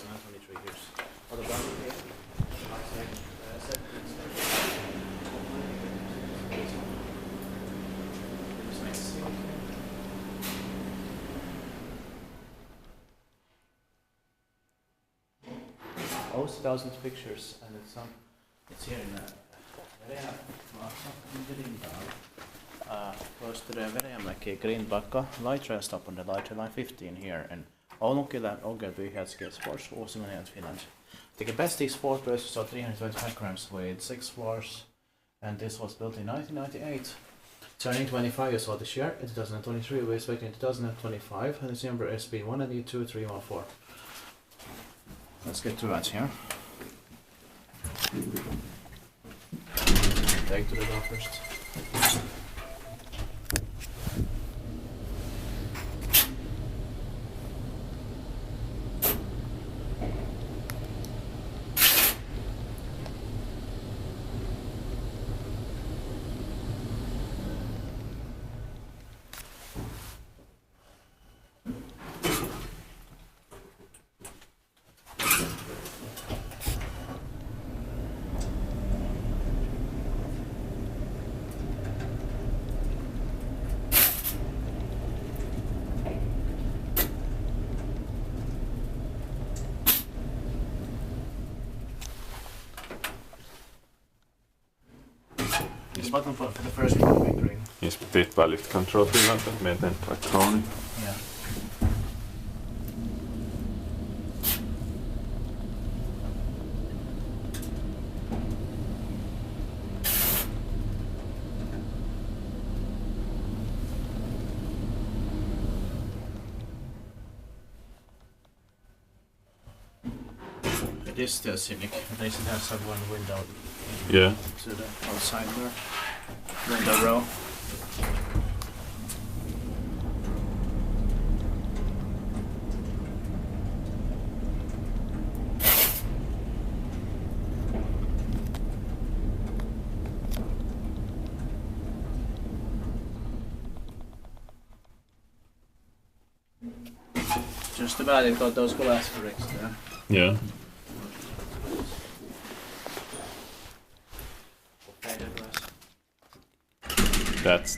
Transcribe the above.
2023 years. Otto Brandtin here. Almost 1,000 pictures, and it's here in close to the Veräjämäki Greenbacka light rail stop on the light line 15 here, and Oulunkylä Ogilvy Helsinki Sports Oulunkylä in Finland. The capacity is 4 persons, so 325 grams with 6 floors, and this was built in 1998. Turning 25 years old this year, in 2023, we're expecting 2025, and it's number SB1 and E2314. Let's get to that here. Take to the door first. This button for the first one will be green. Is this valid control Finland and maintained by Tony? Yeah. It is still scenic. At least it has one window. Yeah. To the outside there. Window row. Just about it got those glass bricks there. Yeah. That's